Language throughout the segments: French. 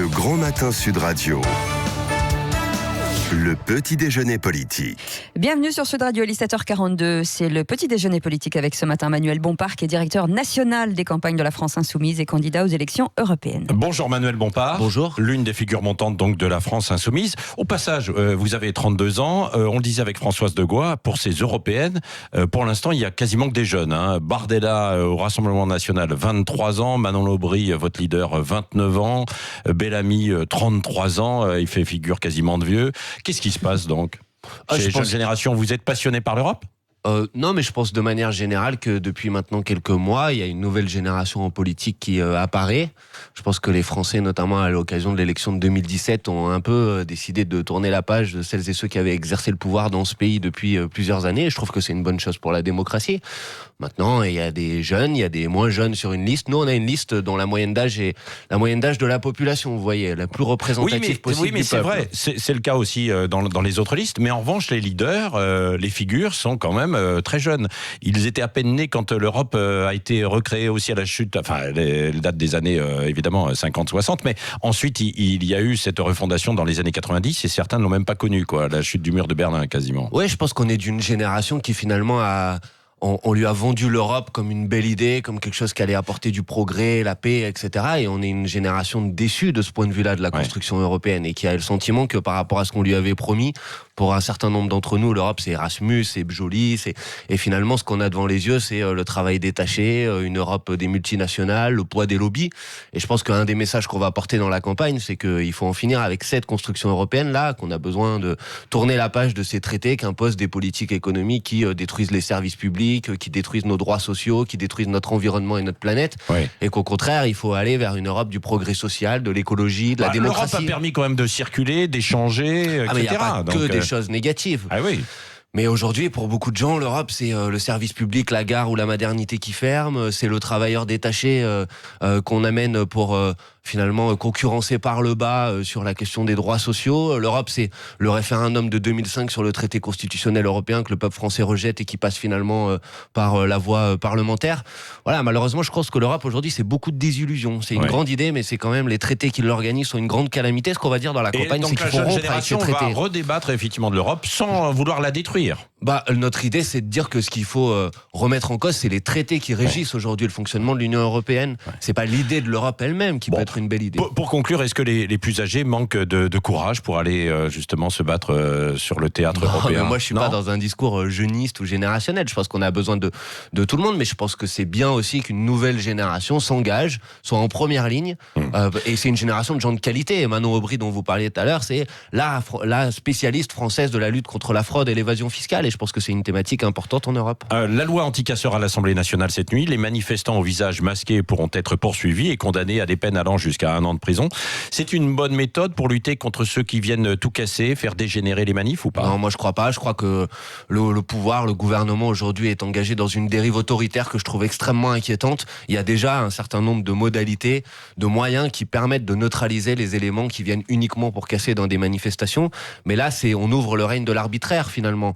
Le Grand Matin Sud Radio. Le petit déjeuner politique. Bienvenue sur Sud Radio, 17h42. C'est le petit déjeuner politique avec ce matin Manuel Bompard, qui est directeur national des campagnes de la France Insoumise et candidat aux élections européennes. Bonjour Manuel Bompard. Bonjour. L'une des figures montantes donc de la France Insoumise. Au passage, vous avez 32 ans. On le disait avec Françoise Degois, pour ces européennes, pour l'instant, il y a quasiment que des jeunes. Bardella au Rassemblement National, 23 ans. Manon Lobry, votre leader, 29 ans. Bellamy, 33 ans. Il fait figure quasiment de vieux. Qu'est-ce qui se passe donc chez les jeunes générations? Vous êtes passionné par l'Europe ? Non, mais je pense de manière générale que depuis maintenant quelques mois, il y a une nouvelle génération en politique qui apparaît. Je pense que les Français, notamment à l'occasion de l'élection de 2017, ont un peu décidé de tourner la page de celles et ceux qui avaient exercé le pouvoir dans ce pays depuis plusieurs années. Et je trouve que c'est une bonne chose pour la démocratie. Maintenant, il y a des jeunes, il y a des moins jeunes sur une liste. Nous, on a une liste dont la moyenne d'âge est la moyenne d'âge de la population, vous voyez, la plus représentative possible. Oui, mais du c'est peuple. vrai. C'est le cas aussi dans les autres listes. Mais en revanche, les leaders, les figures sont quand même très jeunes. Ils étaient à peine nés quand l'Europe a été recréée aussi à la chute. Enfin, elle date des années, évidemment, 50-60. Mais ensuite, il y a eu cette refondation dans les années 90 et certains ne l'ont même pas connue, quoi. La chute du mur de Berlin, quasiment. Ouais, je pense qu'on est d'une génération qui finalement on lui a vendu l'Europe comme une belle idée, comme quelque chose qui allait apporter du progrès, la paix, etc. Et on est une génération déçue de ce point de vue-là de la construction européenne et qui a le sentiment que par rapport à ce qu'on lui avait promis, pour un certain nombre d'entre nous, l'Europe c'est Erasmus, c'est joli, et finalement ce qu'on a devant les yeux c'est le travail détaché, une Europe des multinationales, le poids des lobbies. Et je pense qu'un des messages qu'on va apporter dans la campagne, c'est qu'il faut en finir avec cette construction européenne-là, qu'on a besoin de tourner la page de ces traités qu'imposent des politiques économiques qui détruisent les services publics, qui détruisent nos droits sociaux, qui détruisent notre environnement et notre planète, et qu'au contraire, il faut aller vers une Europe du progrès social, de l'écologie, de la démocratie. L'Europe a permis quand même de circuler, d'échanger, etc. Mais il n'y a pas Donc, que des choses négatives. Ah oui. Mais aujourd'hui, pour beaucoup de gens, l'Europe, c'est le service public, la gare ou la maternité qui ferme, c'est le travailleur détaché qu'on amène pour finalement concurrencer par le bas sur la question des droits sociaux. L'Europe, c'est le référendum de 2005 sur le traité constitutionnel européen que le peuple français rejette et qui passe finalement par la voie parlementaire. Voilà, malheureusement, je pense que l'Europe aujourd'hui, c'est beaucoup de désillusions. C'est une grande idée, mais c'est quand même les traités qui l'organisent sont une grande calamité. Ce qu'on va dire dans la campagne, c'est qu'il faut rompre avec ces traités. On va redébattre effectivement de l'Europe sans vouloir la détruire. Notre idée, c'est de dire que ce qu'il faut remettre en cause, c'est les traités qui régissent aujourd'hui le fonctionnement de l'Union européenne. C'est pas l'idée de l'Europe elle-même qui peut être une belle idée. Pour conclure, est-ce que les plus âgés manquent de courage pour aller justement se battre sur le théâtre européen? Moi, je suis pas dans un discours jeuniste ou générationnel. Je pense qu'on a besoin de tout le monde, mais je pense que c'est bien aussi qu'une nouvelle génération s'engage, soit en première ligne. Et c'est une génération de gens de qualité. Manon Lobry, dont vous parliez tout à l'heure, c'est la spécialiste française de la lutte contre la fraude et l'évasion fiscale. Et je pense que c'est une thématique importante en Europe. La loi anti-casseurs à l'Assemblée nationale cette nuit. Les manifestants au visage masqué pourront être poursuivis et condamnés à des peines allant jusqu'à 1 an de prison. C'est une bonne méthode pour lutter contre ceux qui viennent tout casser, faire dégénérer les manifs ou pas? Non, moi je crois pas. Je crois que le pouvoir, le gouvernement aujourd'hui est engagé dans une dérive autoritaire que je trouve extrêmement inquiétante. Il y a déjà un certain nombre de modalités, de moyens qui permettent de neutraliser les éléments qui viennent uniquement pour casser dans des manifestations. Mais là, on ouvre le règne de l'arbitraire finalement.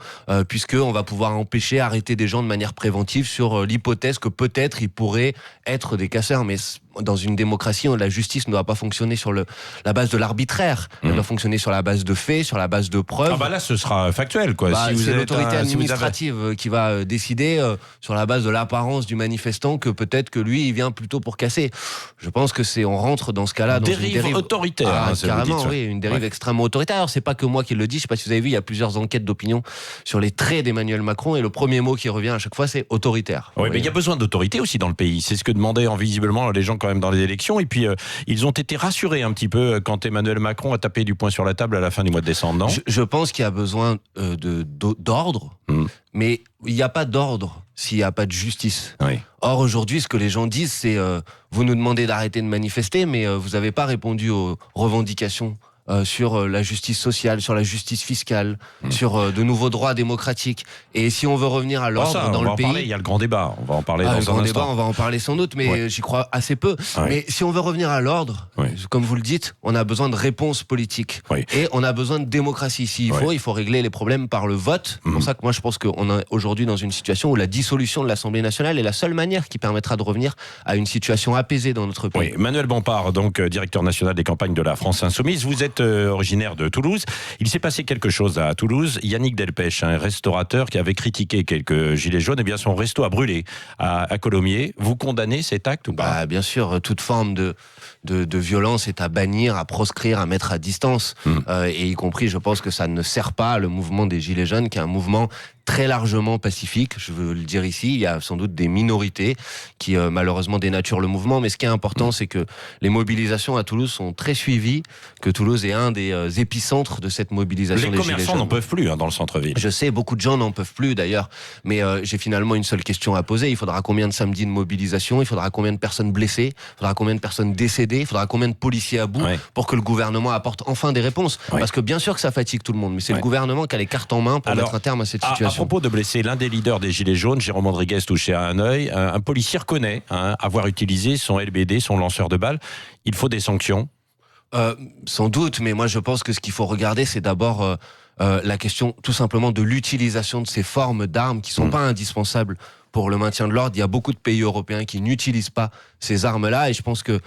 Puisqu'on va pouvoir empêcher, arrêter des gens de manière préventive sur l'hypothèse que peut-être ils pourraient être des casseurs. Mais dans une démocratie, la justice ne doit pas fonctionner sur la base de l'arbitraire. Elle doit fonctionner sur la base de faits, sur la base de preuves. Là, ce sera factuel, quoi. C'est l'autorité administrative qui va décider sur la base de l'apparence du manifestant que peut-être que lui, il vient plutôt pour casser. Je pense que on rentre dans ce cas-là dans une dérive autoritaire. Carrément, oui, une dérive extrêmement autoritaire. Alors, c'est pas que moi qui le dis. Je sais pas si vous avez vu, il y a plusieurs enquêtes d'opinion sur les traits d'Emmanuel Macron et le premier mot qui revient à chaque fois, c'est autoritaire. Oui, mais il y a besoin d'autorité aussi dans le pays. C'est ce que demandaient visiblement les gens quand même dans les élections. Et puis, ils ont été rassurés un petit peu quand Emmanuel Macron a tapé du poing sur la table à la fin du mois de décembre, non? Je pense qu'il y a besoin d'ordre, mais il n'y a pas d'ordre s'il n'y a pas de justice. Oui. Or, aujourd'hui, ce que les gens disent, c'est vous nous demandez d'arrêter de manifester, mais vous n'avez pas répondu aux revendications sur la justice sociale, sur la justice fiscale, sur de nouveaux droits démocratiques. Et si on veut revenir à l'ordre dans le pays... Il y a le grand débat, on va en parler dans un instant. Le grand débat, on va en parler sans doute, mais j'y crois assez peu. Mais si on veut revenir à l'ordre, comme vous le dites, on a besoin de réponses politiques. Et on a besoin de démocratie. S'il faut, il faut régler les problèmes par le vote. C'est pour ça que moi je pense qu'on est aujourd'hui dans une situation où la dissolution de l'Assemblée nationale est la seule manière qui permettra de revenir à une situation apaisée dans notre pays. Manuel Bompard, donc directeur national des campagnes de la France Insoumise, vous êtes originaire de Toulouse. Il s'est passé quelque chose à Toulouse. Yannick Delpech, un restaurateur qui avait critiqué quelques gilets jaunes, eh bien son resto a brûlé à Colomiers. Vous condamnez cet acte ou pas ? Bien sûr, toute forme de violence est à bannir, à proscrire, à mettre à distance. Et y compris, je pense que ça ne sert pas le mouvement des Gilets jaunes, qui est un mouvement très largement pacifique. Je veux le dire ici, il y a sans doute des minorités qui malheureusement dénaturent le mouvement. Mais ce qui est important, c'est que les mobilisations à Toulouse sont très suivies, que Toulouse est un des épicentres de cette mobilisation des Gilets jaunes. Les commerçants n'en peuvent plus dans le centre-ville. Je sais, beaucoup de gens n'en peuvent plus d'ailleurs. Mais j'ai finalement une seule question à poser. Il faudra combien de samedis de mobilisation ? Il faudra combien de personnes blessées ? Il faudra combien de personnes décédées ? Il faudra combien de policiers à bout pour que le gouvernement apporte enfin des réponses ? Parce que bien sûr que ça fatigue tout le monde, mais c'est le gouvernement qui a les cartes en main pour mettre un terme à cette situation. À propos de blesser, l'un des leaders des Gilets jaunes, Jérôme Rodriguez, touché à un œil, un policier reconnaît avoir utilisé son LBD, son lanceur de balles. Il faut des sanctions ? Sans doute, mais moi je pense que ce qu'il faut regarder, c'est d'abord la question tout simplement de l'utilisation de ces formes d'armes qui sont pas indispensables pour le maintien de l'ordre. Il y a beaucoup de pays européens qui n'utilisent pas ces armes-là, et je pense que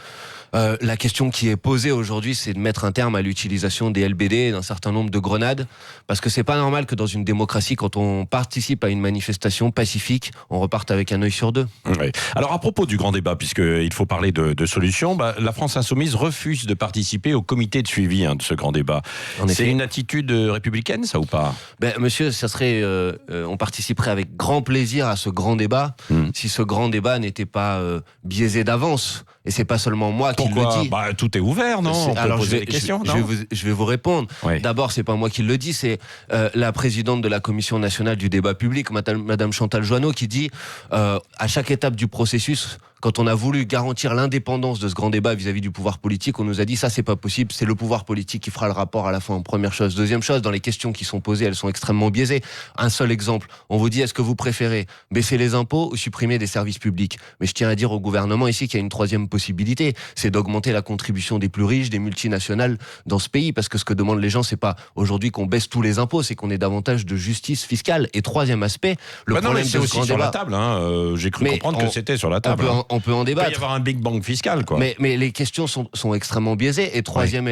la question qui est posée aujourd'hui, c'est de mettre un terme à l'utilisation des LBD et d'un certain nombre de grenades, parce que c'est pas normal que dans une démocratie, quand on participe à une manifestation pacifique, on reparte avec un œil sur deux. Alors à propos du grand débat, puisqu'il faut parler de solutions, la France Insoumise refuse de participer au comité de suivi de ce grand débat. C'est une attitude républicaine, ça, ou pas ? Monsieur, ça serait, on participerait avec grand plaisir à ce grand débat, si ce grand débat n'était pas biaisé d'avance. Et c'est pas seulement moi qui le dis. Tout est ouvert, non ? On peut poser des questions, non ? Je vais vous répondre. D'abord, c'est pas moi qui le dis, c'est la présidente de la Commission nationale du débat public, Madame Chantal Joanneau, qui dit à chaque étape du processus, quand on a voulu garantir l'indépendance de ce grand débat vis-à-vis du pouvoir politique, on nous a dit ça c'est pas possible, c'est le pouvoir politique qui fera le rapport à la fin. Première chose. Deuxième chose, dans les questions qui sont posées, elles sont extrêmement biaisées. Un seul exemple, on vous dit est-ce que vous préférez baisser les impôts ou supprimer des services publics ? Mais je tiens à dire au gouvernement ici qu'il y a une troisième possibilité, c'est d'augmenter la contribution des plus riches, des multinationales dans ce pays, parce que ce que demandent les gens, c'est pas aujourd'hui qu'on baisse tous les impôts, c'est qu'on ait davantage de justice fiscale. Et troisième aspect, le problème de ce grand débat... sur la table, j'ai cru comprendre que c'était sur la table. On peut en débattre. Il peut y avoir un big bang fiscal, quoi. Mais les questions sont extrêmement biaisées. Et troisième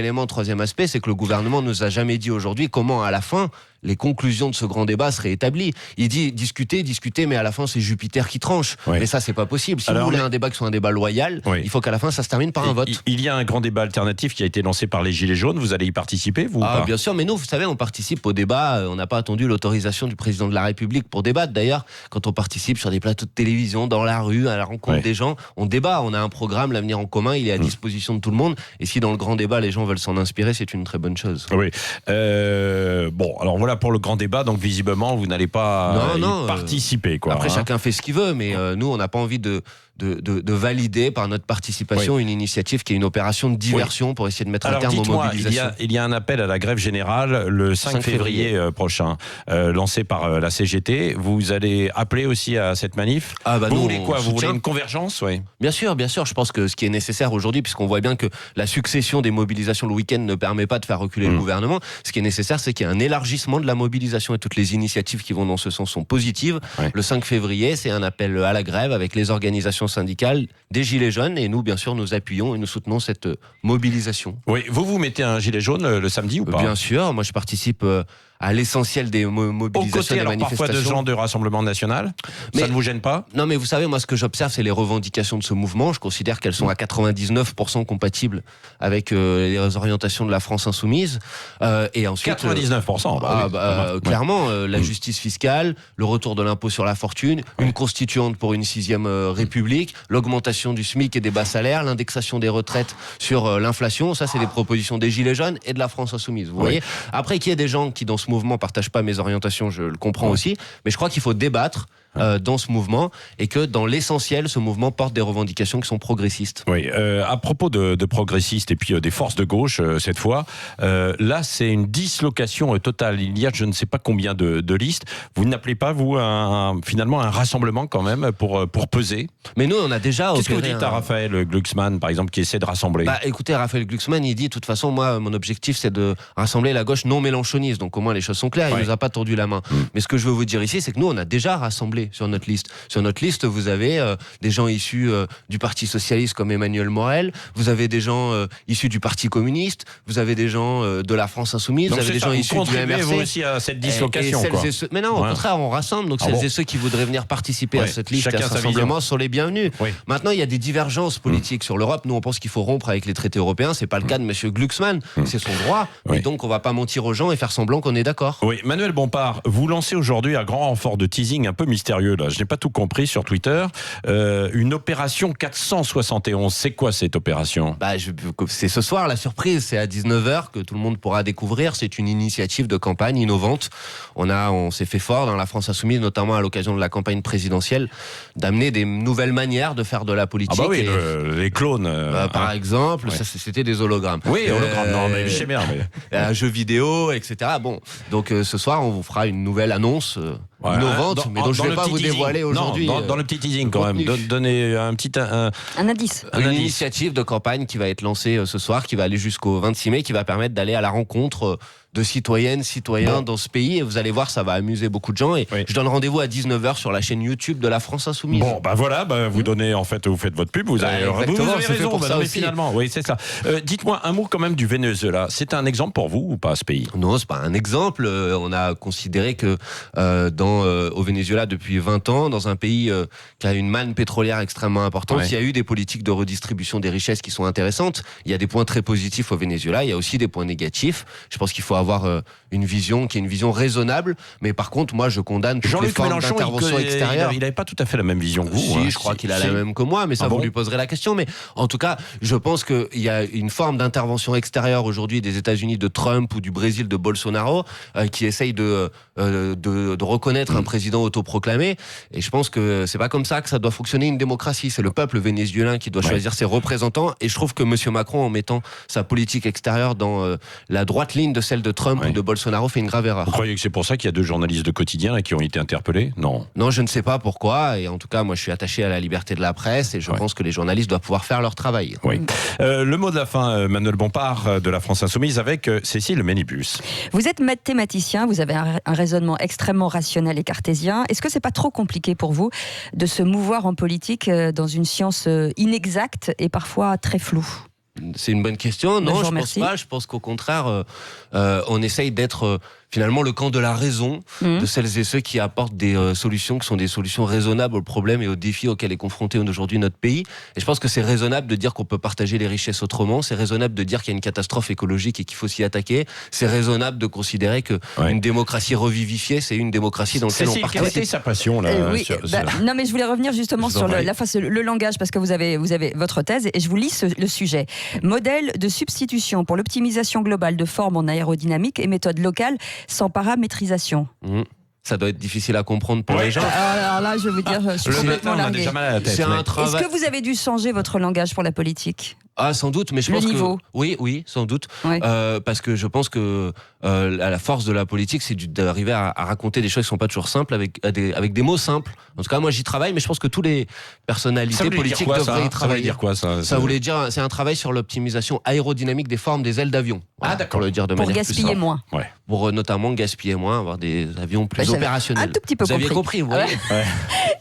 aspect, c'est que le gouvernement nous a jamais dit aujourd'hui comment, à la fin, les conclusions de ce grand débat seraient établies. Il dit discuter, mais à la fin, c'est Jupiter qui tranche. Mais ça, c'est pas possible. Si vous voulez un débat qui soit un débat loyal, il faut qu'à la fin, ça se termine par un vote. Il y a un grand débat alternatif qui a été lancé par les Gilets jaunes. Vous allez y participer, vous, ou pas ? Bien sûr, mais nous, vous savez, on participe au débat. On n'a pas attendu l'autorisation du président de la République pour débattre. D'ailleurs, quand on participe sur des plateaux de télévision, dans la rue, à la rencontre des gens, on débat. On a un programme, l'avenir en commun, il est à disposition de tout le monde. Et si dans le grand débat, les gens veulent s'en inspirer, c'est une très bonne chose. Alors voilà pour le grand débat. Donc visiblement, vous n'allez pas y participer, quoi. Après, chacun fait ce qu'il veut, mais nous, on n'a pas envie de valider par notre participation une initiative qui est une opération de diversion pour essayer de mettre un terme aux mobilisations. Il y a un appel à la grève générale le 5 février prochain, lancé par la CGT. Vous allez appeler aussi à cette manif ? Vous voulez quoi ? Vous voulez une convergence ? Bien sûr. Je pense que ce qui est nécessaire aujourd'hui, puisqu'on voit bien que la succession des mobilisations le week-end ne permet pas de faire reculer le gouvernement, ce qui est nécessaire, c'est qu'il y ait un élargissement de la mobilisation, et toutes les initiatives qui vont dans ce sens sont positives. Le 5 février, c'est un appel à la grève avec les organisations syndicales des Gilets jaunes, et nous, bien sûr, nous appuyons et nous soutenons cette mobilisation. Vous mettez un gilet jaune le samedi ou pas ? Bien sûr, moi je participe à l'essentiel des mobilisations et des manifestations. Parfois de gens de Rassemblement National, ça ne vous gêne pas ? Non, mais vous savez, moi ce que j'observe, c'est les revendications de ce mouvement. Je considère qu'elles sont à 99% compatibles avec les orientations de la France Insoumise. Et ensuite, 99%. clairement, la justice fiscale, le retour de l'impôt sur la fortune, une constituante pour une 6e République, l'augmentation du SMIC et des bas salaires, l'indexation des retraites sur l'inflation, ça c'est des propositions des Gilets jaunes et de la France Insoumise. Vous voyez ? Après, qu'il y ait des gens qui dans ce mouvement partagent pas mes orientations, je le comprends aussi, mais je crois qu'il faut débattre dans ce mouvement et que dans l'essentiel, ce mouvement porte des revendications qui sont progressistes. Oui, à propos de progressistes et puis des forces de gauche, cette fois, là, c'est une dislocation totale. Il y a je ne sais pas combien de listes. Vous n'appelez pas, vous, finalement, un rassemblement quand même pour peser? Mais nous, on a déjà Qu'est-ce que vous opéré dites à Raphaël Glucksmann, par exemple, qui essaie de rassembler? Bah, écoutez, Raphaël Glucksmann, il dit, de toute façon, moi, mon objectif, c'est de rassembler la gauche non mélenchoniste. Donc, au moins, les choses sont claires. Il nous a pas tordu la main. Mais ce que je veux vous dire ici, c'est que nous, on a déjà rassemblé sur notre liste. Sur notre liste, vous avez des gens issus du Parti Socialiste comme Emmanuel Morel. Vous avez des gens issus du Parti Communiste. Vous avez des gens de la France Insoumise. Donc vous avez des gens issus du MRC. Vous aussi à cette dislocation, quoi. Mais non, au contraire, on rassemble. Donc, celles et ceux qui voudraient venir participer à cette liste et à ce rassemblement sont les bienvenus. Oui. Maintenant, il y a des divergences politiques sur l'Europe. Nous, on pense qu'il faut rompre avec les traités européens. C'est pas le cas de monsieur Glucksmann. C'est son droit. Oui. Et donc, on va pas mentir aux gens et faire semblant qu'on est d'accord. Oui, Manuel Bompard, vous lancez aujourd'hui un grand renfort de teasing un peu mystérieux, là. Je n'ai pas tout compris sur Twitter. Une opération 471. C'est quoi cette opération? C'est ce soir, la surprise. C'est à 19h que tout le monde pourra découvrir. C'est une initiative de campagne innovante. On s'est fait fort dans la France Insoumise, notamment à l'occasion de la campagne présidentielle, d'amener des nouvelles manières de faire de la politique. Ah bah oui, les clones. Par exemple, ça, c'était des hologrammes. Oui, hologrammes, non, mais je sais bien. Mais... un jeu vidéo, etc. Bon, donc ce soir, on vous fera une nouvelle annonce innovante, mais dont je ne vais pas vous dévoiler aujourd'hui. Dans le petit teasing, quand même. Donner un petit... Un indice. Une initiative de campagne qui va être lancée ce soir, qui va aller jusqu'au 26 mai, qui va permettre d'aller à la rencontre de citoyennes, citoyens dans ce pays. Et vous allez voir, ça va amuser beaucoup de gens. Et je donne rendez-vous à 19h sur la chaîne YouTube de la France Insoumise. Bon, bah voilà, vous donnez, en fait, vous faites votre pub. Vous avez raison, mais finalement. Oui, c'est ça. Dites-moi un mot quand même du Venezuela. C'est un exemple pour vous ou pas, ce pays? Non, c'est pas un exemple. On a considéré que au Venezuela, depuis 20 ans, dans un pays qui a une manne pétrolière extrêmement importante, il y a eu des politiques de redistribution des richesses qui sont intéressantes. Il y a des points très positifs au Venezuela. Il y a aussi des points négatifs. Je pense qu'il faut avoir une vision qui est une vision raisonnable. Mais par contre, moi, je condamne toutes les formes d'intervention extérieure. Il n'avait pas tout à fait la même vision que vous. Si, je crois qu'il a la même que moi, mais ça, vous lui poserez la question. Mais en tout cas, je pense qu'il y a une forme d'intervention extérieure aujourd'hui des États-Unis de Trump ou du Brésil de Bolsonaro qui essaye de reconnaître un président autoproclamé. Et je pense que c'est pas comme ça que ça doit fonctionner une démocratie. C'est le peuple vénézuélien qui doit choisir ses représentants. Et je trouve que M. Macron, en mettant sa politique extérieure dans la droite ligne de celle de Trump ou de Bolsonaro, fait une grave erreur. Vous croyez que c'est pour ça qu'il y a 2 journalistes de quotidien là, qui ont été interpellés? Non. Non, je ne sais pas pourquoi. Et en tout cas, moi, je suis attaché à la liberté de la presse et je pense que les journalistes doivent pouvoir faire leur travail. Oui. Le mot de la fin, Manuel Bompard de la France Insoumise avec Cécile Ménibus. Vous êtes mathématicien, vous avez un raisonnement extrêmement rationnel et cartésien. Est-ce que c'est pas trop compliqué pour vous de se mouvoir en politique dans une science inexacte et parfois très floue? C'est une bonne question. Non, je pense pas. Je pense qu'au contraire, on essaye d'être finalement le camp de la raison de celles et ceux qui apportent des solutions qui sont des solutions raisonnables aux problèmes et aux défis auxquels est confronté aujourd'hui notre pays. Et je pense que c'est raisonnable de dire qu'on peut partager les richesses autrement. C'est raisonnable de dire qu'il y a une catastrophe écologique et qu'il faut s'y attaquer. C'est raisonnable de considérer que une démocratie revivifiée, c'est une démocratie dans laquelle on participe. Quelle était sa passion là non, mais je voulais revenir justement sur le langage parce que vous avez votre thèse et je vous lis le sujet. Modèle de substitution pour l'optimisation globale de formes en aérodynamique et méthode locale sans paramétrisation. Ça doit être difficile à comprendre pour les gens. Alors là, je vais vous dire, je suis complètement larguée. Est-ce que vous avez dû changer votre langage pour la politique ? Ah, sans doute, mais je pense que... Oui, sans doute. Oui. Parce que je pense que la force de la politique, c'est d'arriver à raconter des choses qui ne sont pas toujours simples avec des mots simples. En tout cas, moi, j'y travaille, mais je pense que tous les personnalités politiques devraient y travailler. Ça voulait dire quoi, ça voulait dire, c'est un travail sur l'optimisation aérodynamique des formes des ailes d'avion. Ah, d'accord. Pour le dire de manière plus simple. Pour gaspiller moins. Ouais. Pour notamment gaspiller moins, avoir des avions plus opérationnels. Un tout petit peu vous aviez compris, vous voyez.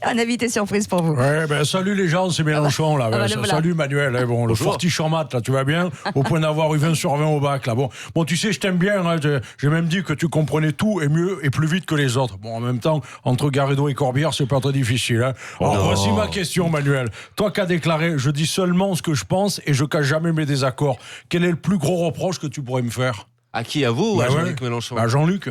Un invité surprise pour vous. Salut les gens, c'est Mélenchon là. Salut Manuel, le fortiche-en-maths là, tu vas bien? Au point d'avoir eu 20 sur 20 au bac là. Bon, tu sais, je t'aime bien. Hein, j'ai même dit que tu comprenais tout et mieux et plus vite que les autres. Bon, en même temps, entre Garrido et Corbière, c'est pas très difficile. Hein. Alors voici ma question, Manuel. Toi qui as déclaré, je dis seulement ce que je pense et je cache jamais mes désaccords. Quel est le plus gros reproche que tu pourrais me faire? À qui? À vous ou à Jean-Luc Mélenchon? À Jean-Luc.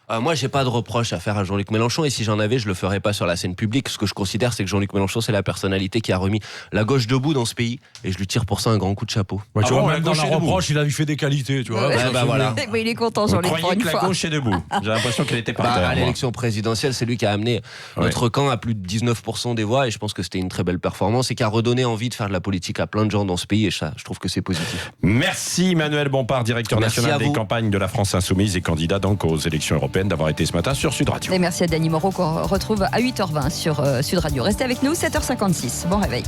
Moi, j'ai pas de reproche à faire à Jean-Luc Mélenchon, et si j'en avais, je le ferais pas sur la scène publique. Ce que je considère, c'est que Jean-Luc Mélenchon, c'est la personnalité qui a remis la gauche debout dans ce pays, et je lui tire pour ça un grand coup de chapeau. Ouais, tu vois, même dans la reproche, il a fait des qualités, tu vois. Voilà. Mais il est content, Jean-Luc. Vous croyez que la gauche est debout? J'ai l'impression qu'elle était par terre. À l'élection présidentielle, c'est lui qui a amené notre camp à plus de 19% des voix, et je pense que c'était une très belle performance et qui a redonné envie de faire de la politique à plein de gens dans ce pays, et ça, je trouve que c'est positif. Merci Manuel Bompard, directeur national des campagnes de la France Insoumise et candidat donc aux élections européennes, d'avoir été ce matin sur Sud Radio. Et merci à Dany Moreau qu'on retrouve à 8h20 sur Sud Radio. Restez avec nous, 7h56. Bon réveil.